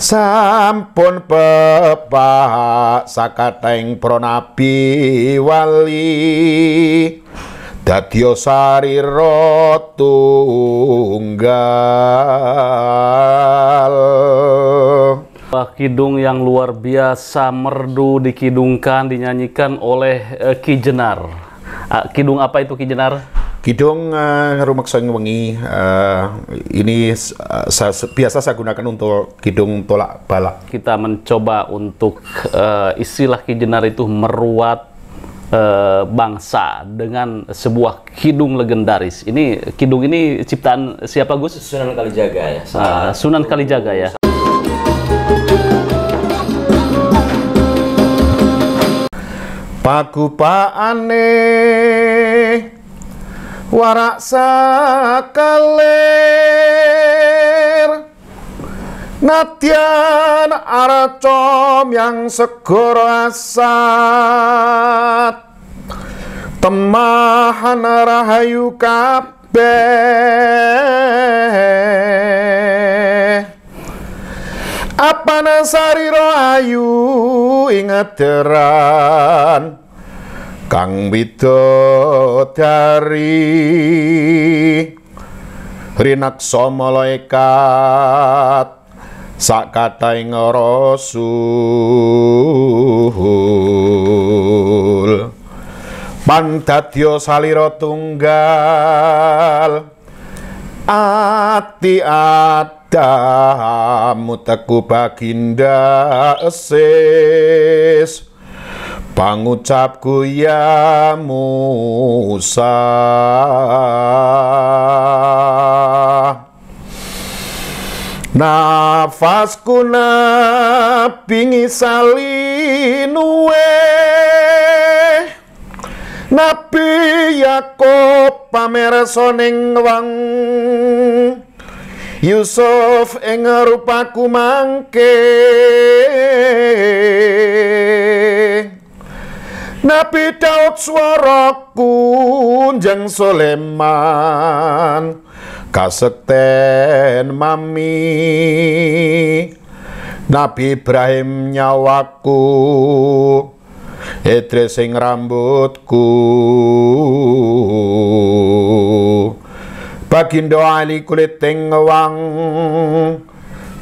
Sampun pepak sakateng pronabi wali dadya sarira tunggal. Kidung yang luar biasa merdu dikidungkan, dinyanyikan oleh Ki Jenar. Kidung apa itu Ki Jenar? Kidung Rumekseng Wengi ini biasa saya gunakan untuk kidung tolak balak. Kita mencoba untuk istilah Ki Jenar itu meruat bangsa dengan sebuah kidung legendaris. Ini kidung ini ciptaan siapa, Gus? Sunan Kalijaga ya. Sunan Kalijaga ya. Pagupaane warak sakaler nadyan aracom yang segoro asat temahan rahayu kabeh apana sariro ayu ingeteran kang widodari rinaksa malaikat sakataing rasul pandadya salira tunggal ati adamu teku baginda esis pangucapku ya Musa nafasku nabi ngisalinue Nabi Yakub pamersoning wang Yusuf ing rupaku mangke Nabi Daud swaraku njang Sulaiman kasekten mami Nabi Ibrahim nyawaku Idris sing rambutku Baginda Ali kulit wang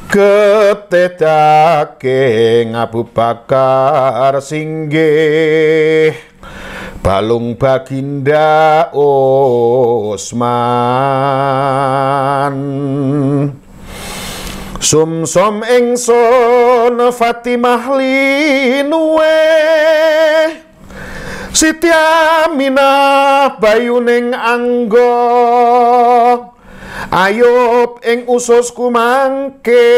getih daging Abu Bakar singgih balung Baginda Utsman sumsum ingsun Fatimah linuwe Siti Aminah bayuning angga Ayub ing ususku mangke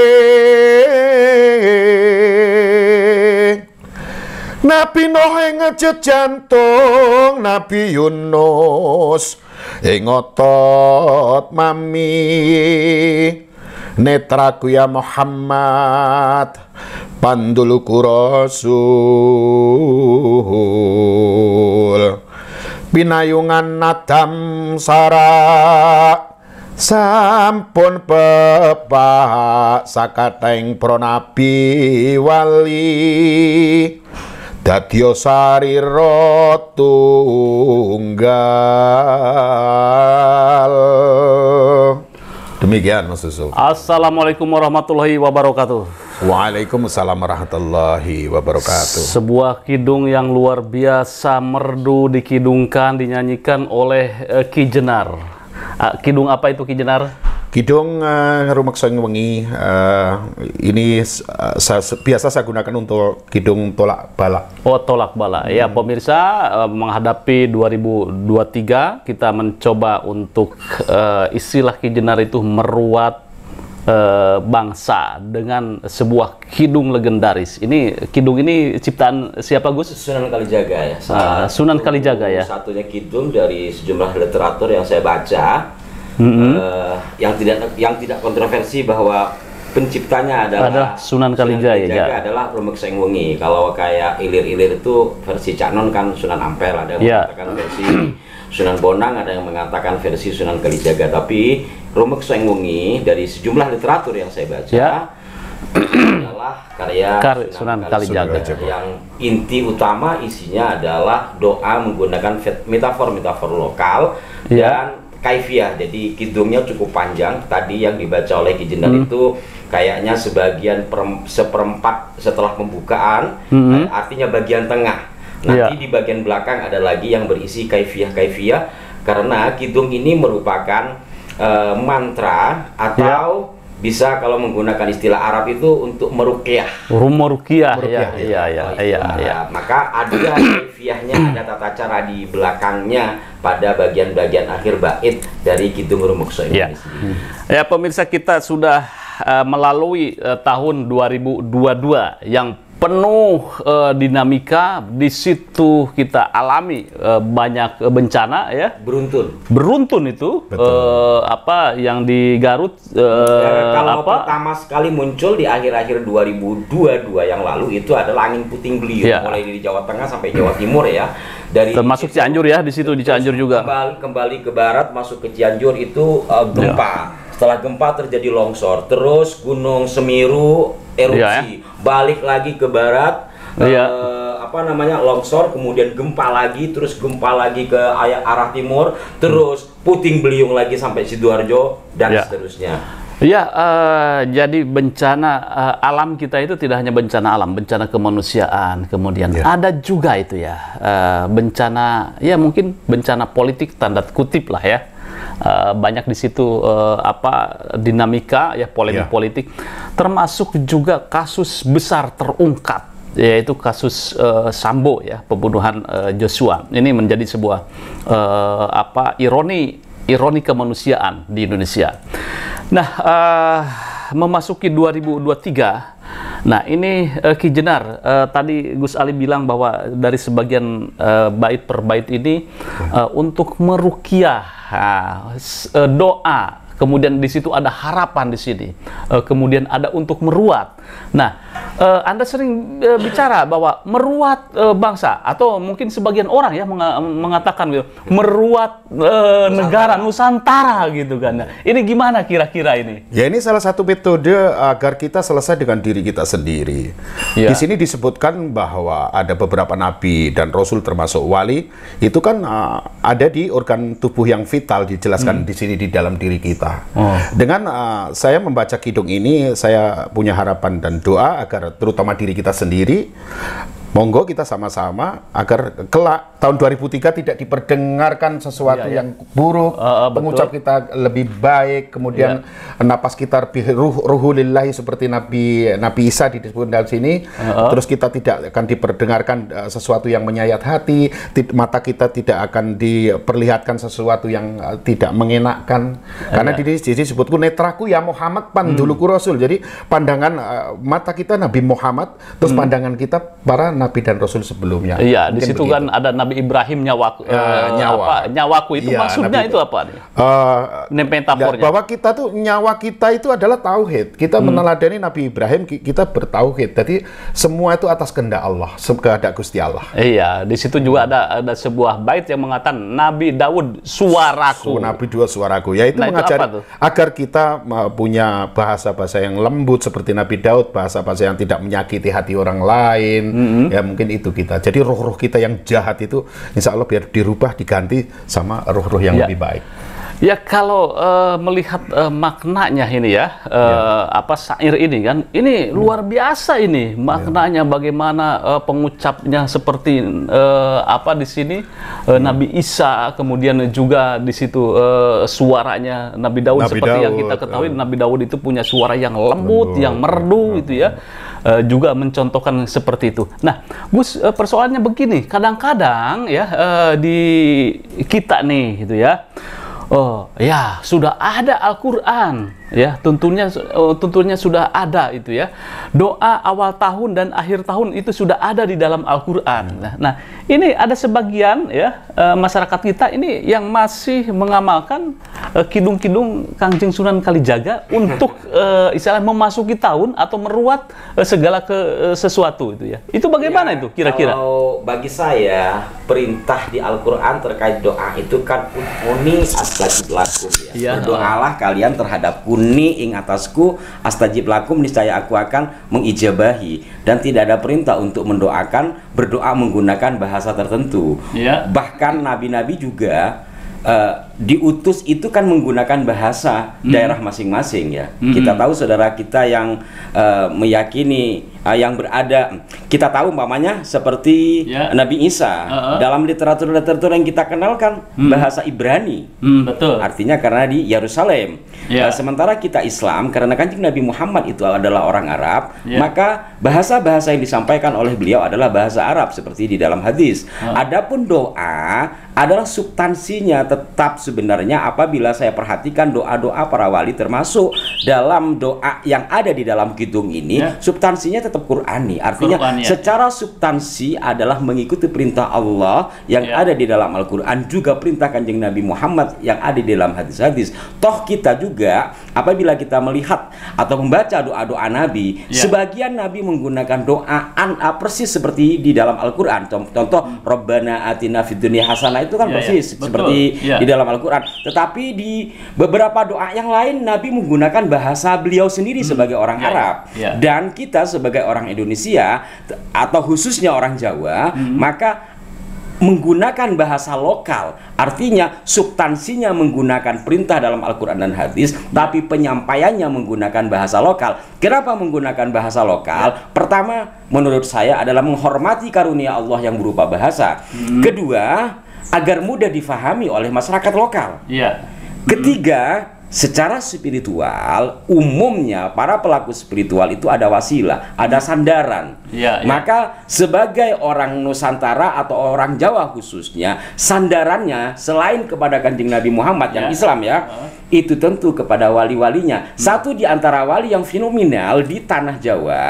Nabi Nuh ing jantung Nabi Yunus ing otot mami netraku ya Muhammad panduluku Rasul pinayungan nadam sarak sampun pepak sakateng pronabi wali dadya sarira tunggal. Demikian Mas Susul. Assalamualaikum warahmatullahi wabarakatuh. Waalaikumsalam warahmatullahi wabarakatuh. Sebuah kidung yang luar biasa merdu dikidungkan, dinyanyikan oleh Ki Jenar. Kidung apa itu Ki Jenar? Kidung Rumekseng Wengi ini biasa saya gunakan untuk kidung tolak balak. Oh, tolak bala. Ya, pemirsa, menghadapi 2023 kita mencoba untuk istilah Ki Jenar itu meruat bangsa dengan sebuah kidung legendaris. Ini kidung ini ciptaan siapa, Gus? Sunan Kalijaga ya. Sunan Kalijaga ya. Satunya kidung dari sejumlah literatur yang saya baca. Yang tidak kontroversi bahwa penciptanya adalah Sunan Kalijaga ya. Adalah Rumekseng Wengi. Kalau kayak ilir-ilir itu versi Cak Non kan Sunan Ampel, ada yang mengatakan versi Sunan Bonang, ada yang mengatakan versi Sunan Kalijaga. Tapi Rumekseng Wengi dari sejumlah literatur yang saya baca adalah karya Sunan Kalijaga. Yang inti utama isinya adalah doa menggunakan metafor-metafor lokal dan kaifiah. Jadi kidungnya cukup panjang. Tadi yang dibaca oleh Ki Jenar itu kayaknya sebagian seperempat setelah pembukaan, artinya bagian tengah. Nanti di bagian belakang ada lagi yang berisi kaifiah-kaifiah, karena kidung ini merupakan mantra atau bisa kalau menggunakan istilah Arab itu untuk meruqyah. Meruqyah, maka ada kaifiahnya, ada tata cara di belakangnya pada bagian-bagian akhir bait dari Kidung Rumokso ini. Ya, pemirsa, kita sudah melalui tahun 2022 yang penuh dinamika. Di situ kita alami banyak bencana, ya. Beruntun itu apa yang di Garut kalau pertama sekali muncul di akhir-akhir 2022 yang lalu itu adalah angin puting beliung, mulai dari Jawa Tengah sampai Jawa Timur, ya. Dari termasuk Cianjur, ya, di situ di Cianjur juga. Kembali ke barat masuk ke Cianjur itu gempa. Setelah gempa terjadi longsor, terus Gunung Semeru erupsi, balik lagi ke barat, longsor, kemudian gempa lagi, terus gempa lagi ke arah timur, terus puting beliung lagi sampai Sidoarjo dan seterusnya. Ya, jadi bencana alam kita itu tidak hanya bencana alam, bencana kemanusiaan, kemudian ada juga itu bencana, ya mungkin bencana politik tanda kutip lah, ya. Banyak di situ dinamika, ya, politik, termasuk juga kasus besar terungkap, yaitu kasus Sambo, ya, pembunuhan Joshua. Ini menjadi sebuah ironi kemanusiaan di Indonesia. Nah, memasuki 2023, nah ini Ki Jenar, tadi Gus Ali bilang bahwa dari sebagian bait per bait ini untuk meruqyah, doa, kemudian di situ ada harapan di sini, kemudian ada untuk meruat. Nah, Anda sering bicara bahwa meruat bangsa, atau mungkin sebagian orang, ya, mengatakan gitu, meruat negara Nusantara gitu kan. Ini gimana kira-kira ini? Ya, ini salah satu metode agar kita selesai dengan diri kita sendiri. Di sini disebutkan bahwa ada beberapa nabi dan rasul termasuk wali, itu kan ada di organ tubuh yang vital, dijelaskan di sini di dalam diri kita. Dengan saya membaca kidung ini, saya punya harapan dan doa agar terutama diri kita sendiri, monggo kita sama-sama agar kelak tahun 2003 tidak diperdengarkan sesuatu yang buruk, pengucap kita lebih baik, kemudian napas kita ruhulillahi seperti Nabi Isa disebut dalam sini, terus kita tidak akan diperdengarkan sesuatu yang menyayat hati, mata kita tidak akan diperlihatkan sesuatu yang tidak mengenakkan, karena di sini disebutku netraku ya Muhammad panduluku Rasul. Jadi pandangan mata kita Nabi Muhammad, terus pandangan kita para Nabi dan Rasul sebelumnya. Iya, di situ kan ada Nabi Ibrahim nyawaku itu maksudnya itu apa nih? Metafornya. Bahwa kita tuh nyawa kita itu adalah tauhid. Kita meneladani Nabi Ibrahim, kita bertauhid. Jadi semua itu atas kehendak Allah, kehendak Gusti Allah. Iya, di situ juga ada sebuah bait yang mengatakan Nabi Daud suaraku. Nabi Daud suaraku. Ya itu mengajari agar kita punya bahasa-bahasa yang lembut seperti Nabi Daud, bahasa-bahasa yang tidak menyakiti hati orang lain. Ya mungkin itu kita. Jadi roh-roh kita yang jahat itu insya Allah biar dirubah, diganti sama roh-roh yang lebih baik. Ya, kalau melihat maknanya ini, ya, syair ini kan, ini luar biasa ini maknanya, bagaimana pengucapnya seperti di sini Nabi Isa, kemudian juga di situ suaranya Nabi Daud seperti yang kita ketahui, Nabi Daud itu punya suara yang lembut, yang merdu gitu, ya. Juga mencontohkan seperti itu. Nah, Gus, persoalannya begini, kadang-kadang ya di kita nih gitu, ya. Oh ya, sudah ada Al-Quran, ya, tentunya sudah ada itu, ya. Doa awal tahun dan akhir tahun itu sudah ada di dalam Al-Quran. Nah, ini ada sebagian, ya, masyarakat kita ini yang masih mengamalkan kidung-kidung Kangjeng Sunan Kalijaga untuk istilah memasuki tahun atau meruat segala sesuatu itu, ya. Itu bagaimana itu kira-kira? Kalau bagi saya perintah di Al-Quran terkait doa itu kan ud'uni astajib lakum ya. Ya. Berdoalah kalian terhadap kuni ing atasku astajib lakum, niscaya aku akan mengijabahi. Dan tidak ada perintah untuk berdoa menggunakan bahasa tertentu. Ya. Bahkan nabi-nabi juga diutus itu kan menggunakan bahasa daerah masing-masing ya. Kita tahu saudara kita yang meyakini yang berada, kita tahu umpamanya seperti Nabi Isa dalam literatur yang kita kenalkan bahasa Ibrani. Betul. Artinya karena di Yerusalem. Sementara kita Islam karena Kanjeng Nabi Muhammad itu adalah orang Arab, maka bahasa-bahasa yang disampaikan oleh beliau adalah bahasa Arab seperti di dalam hadis. Adapun doa adalah substansinya tetap sebenarnya apabila saya perhatikan doa-doa para wali termasuk dalam doa yang ada di dalam kidung ini, substansinya tetap Qur'ani. Artinya secara substansi adalah mengikuti perintah Allah yang ada di dalam Al-Qur'an, juga perintah Kanjeng Nabi Muhammad yang ada di dalam hadis-hadis. Toh kita juga apabila kita melihat atau membaca doa-doa Nabi, sebagian Nabi menggunakan doa persis seperti di dalam Al-Qur'an. Contoh Rabbana atina fid dunya hasanah itu kan persis seperti di dalam Al-Qur'an. Tetapi di beberapa doa yang lain Nabi menggunakan bahasa beliau sendiri sebagai orang Arab. Dan kita sebagai orang Indonesia atau khususnya orang Jawa, maka menggunakan bahasa lokal, artinya substansinya menggunakan perintah dalam Al-Quran dan hadis, tapi penyampaiannya menggunakan bahasa lokal. Kenapa menggunakan bahasa lokal? Pertama, menurut saya adalah menghormati karunia Allah yang berupa bahasa. Kedua, agar mudah difahami oleh masyarakat lokal. Ketiga, secara spiritual, umumnya para pelaku spiritual itu ada wasilah, ada sandaran. Maka sebagai orang Nusantara atau orang Jawa khususnya, sandarannya selain kepada Kanjeng Nabi Muhammad yang Islam itu tentu kepada wali-walinya. Satu di antara wali yang fenomenal di tanah Jawa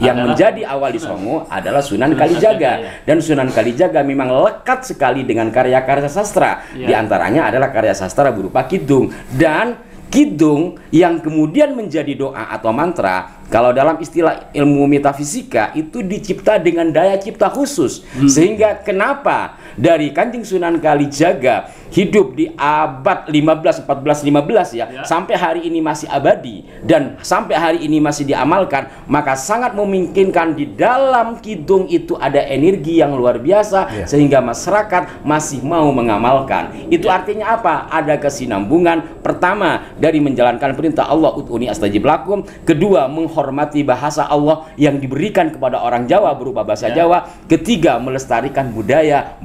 yang menjadi awali songo adalah Sunan Kalijaga. Dan Sunan Kalijaga memang lekat sekali dengan karya-karya sastra. Di antaranya adalah karya sastra berupa kidung. Dan kidung yang kemudian menjadi doa atau mantra, kalau dalam istilah ilmu metafisika itu dicipta dengan daya cipta khusus. Sehingga kenapa dari Kanjeng Sunan Kalijaga hidup di abad 15, 14, 15 sampai hari ini masih abadi dan sampai hari ini masih diamalkan, maka sangat memungkinkan di dalam kidung itu ada energi yang luar biasa sehingga masyarakat masih mau mengamalkan. Itu artinya apa? Ada kesinambungan. Pertama, dari menjalankan perintah Allah ud'uni astajib lakum. Kedua, menghormati bahasa Allah yang diberikan kepada orang Jawa berupa bahasa Jawa. Ketiga, melestarikan budaya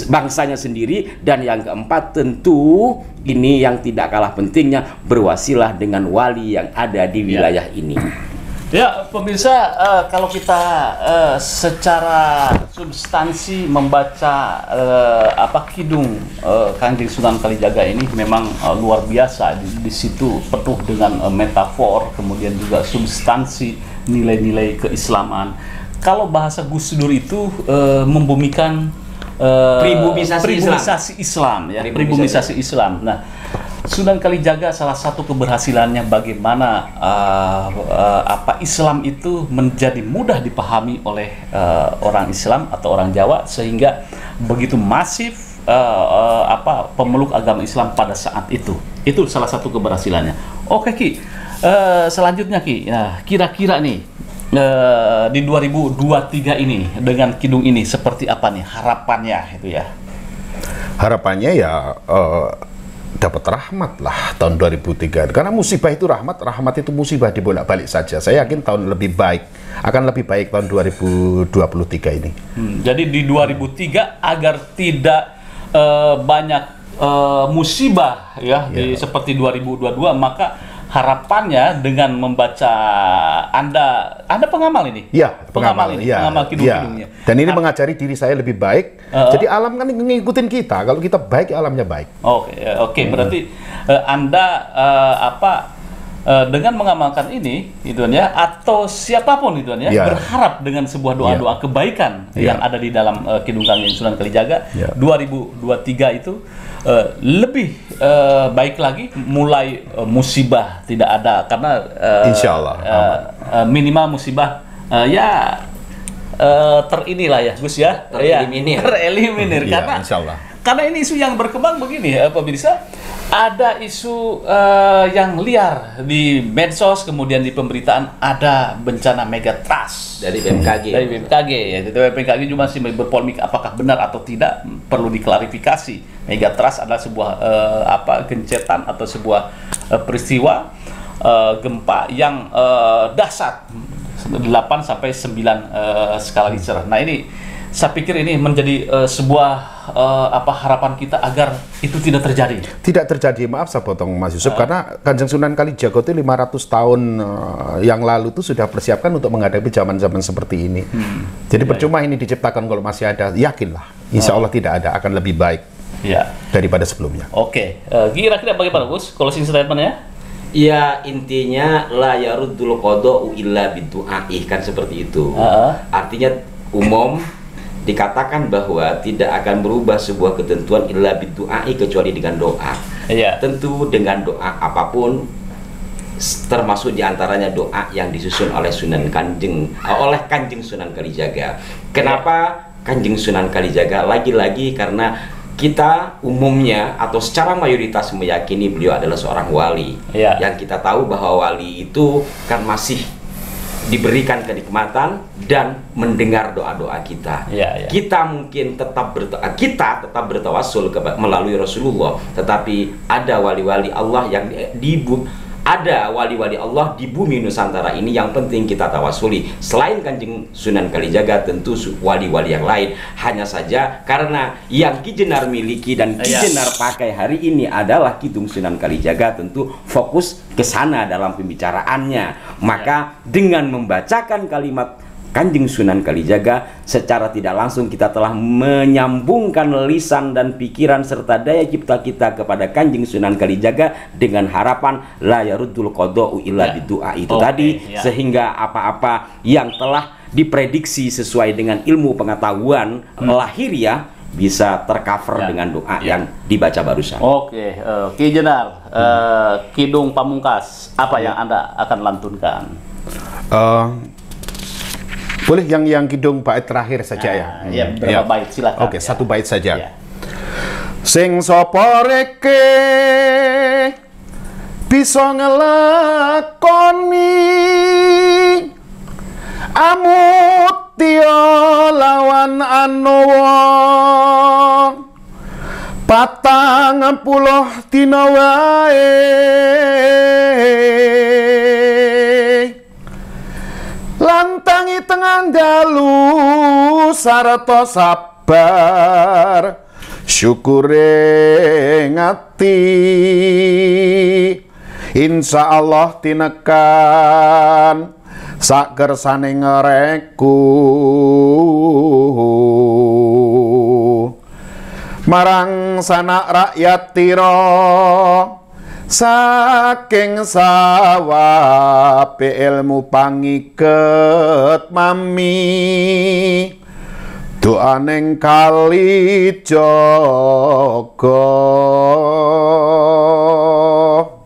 bangsanya sendiri. Dan yang keempat, tentu ini yang tidak kalah pentingnya, berwasilah dengan wali yang ada di wilayah ini. Ya, pemirsa, kalau kita secara substansi membaca kidung Kanjeng Sunan Kalijaga ini memang luar biasa. Di situ penuh dengan metafor, kemudian juga substansi nilai-nilai keislaman. Kalau bahasa Gus Dur itu membumikan pribumisasi Islam, pribumisasi Islam. Nah, Sunan Kalijaga salah satu keberhasilannya bagaimana Islam itu menjadi mudah dipahami oleh orang Islam atau orang Jawa, sehingga begitu masif pemeluk agama Islam pada saat itu. Itu salah satu keberhasilannya. Oke Ki, selanjutnya Ki, kira-kira nih di 2023 ini dengan kidung ini seperti apa nih harapannya itu ya? Harapannya ya dapat rahmat lah tahun 2003, karena musibah itu rahmat itu musibah dibolak-balik saja. Saya yakin tahun akan lebih baik tahun 2023 ini. Jadi di 2003 agar tidak banyak musibah seperti 2022, maka harapannya dengan membaca Anda pengamal ini? Ya, pengamal kidung-kidungnya. Dan ini mengajari diri saya lebih baik. Jadi alam kan ngikutin kita. Kalau kita baik, alamnya baik. Oke. Berarti Anda dengan mengamalkan ini, atau siapapun berharap dengan sebuah doa-doa kebaikan yang ada di dalam kidung Kanjeng Sunan Kalijaga 2023 itu lebih baik lagi, mulai musibah tidak ada, karena insya Allah minimal musibah terinilah ya Gus ya, tereliminir. Tereliminir Iya, karena insya Allah. karena ini isu yang berkembang begini ya pemirsa. Ada isu yang liar di medsos, kemudian di pemberitaan ada bencana megatrust Dari BMKG. Dari BMKG ya, itu BMKG juga masih berpolemik apakah benar atau tidak, perlu diklarifikasi. Megatrust adalah sebuah gencetan atau sebuah peristiwa gempa yang dahsyat 8 sampai 9 skala Richter. Nah, ini saya pikir ini menjadi sebuah harapan kita agar itu tidak terjadi. Tidak terjadi, maaf saya potong Mas Yusuf, karena Kanjeng Sunan Kalijaga itu 500 tahun yang lalu itu sudah persiapkan untuk menghadapi zaman-zaman seperti ini. Jadi percuma ini diciptakan kalau masih ada, yakinlah, insya Allah tidak ada, akan lebih baik daripada sebelumnya. Oke, kira-kira bagaimana Gus? Closing statement ya? Ya, intinya la yaruddul qada'u illa bidu'ai, kan seperti itu. Artinya umum dikatakan bahwa tidak akan berubah sebuah ketentuan illa bidu'ai kecuali dengan doa. Tentu dengan doa apapun, termasuk diantaranya doa yang disusun oleh Kanjeng Sunan Kalijaga. Kenapa Kanjeng Sunan Kalijaga? Lagi-lagi karena kita umumnya atau secara mayoritas meyakini beliau adalah seorang wali. Yang kita tahu bahwa wali itu kan masih diberikan kenikmatan dan mendengar doa-doa kita. Kita mungkin tetap bertawassul melalui Rasulullah, tetapi ada wali-wali Allah yang wali-wali Allah di bumi Nusantara ini yang penting kita tawasuli. Selain Kanjeng Sunan Kalijaga, tentu wali-wali yang lain. Hanya saja karena yang Ki Jenar miliki dan Ki Jenar pakai hari ini adalah Kidung Sunan Kalijaga, tentu fokus ke sana dalam pembicaraannya. Maka dengan membacakan kalimat Kanjeng Sunan Kalijaga, secara tidak langsung kita telah menyambungkan lisan dan pikiran serta daya cipta kita kepada Kanjeng Sunan Kalijaga dengan harapan la yaruddul qada'u illa bidu'a itu tadi, sehingga apa-apa yang telah diprediksi sesuai dengan ilmu pengetahuan lahiriah bisa tercover dengan doa yang dibaca barusan. Oke, Ki Jenar, Kidung Pamungkas, apa yang Anda akan lantunkan? Boleh yang Kidung bait terakhir saja ya. Berapa bait silakan. Oke, satu bait saja. Sing sapa reke bisa ngelakoni amutya lawan anowo 40 dina wae lantangi tengah dalu sarta sabar syukure ngati insya Allah tinekan sak kersane ngereku marang sanak rakyat tira saking sawape ilmu pangiket mami doaning Kalijaga.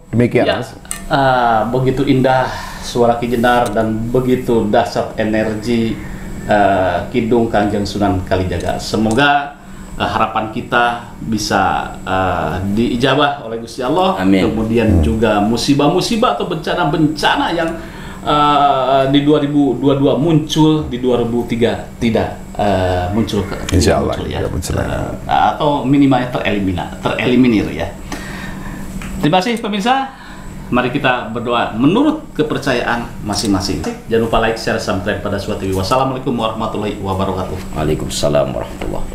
Demikian Mas. Begitu indah suara Ki Jenar dan begitu dahsyat energi Kidung Kanjeng Sunan Kalijaga. Semoga harapan kita bisa diijabah oleh Gusti Allah. Amin. Kemudian juga musibah-musibah atau bencana-bencana yang di 2022 muncul, di 2003 tidak muncul. Insya Allah muncul, ya. Atau minimalnya tereliminir ya. Terima kasih pemirsa. Mari kita berdoa menurut kepercayaan masing-masing. Jangan lupa like, share, subscribe pada Suara TV. Wassalamualaikum warahmatullahi wabarakatuh. Waalaikumsalam warahmatullahi wabarakatuh.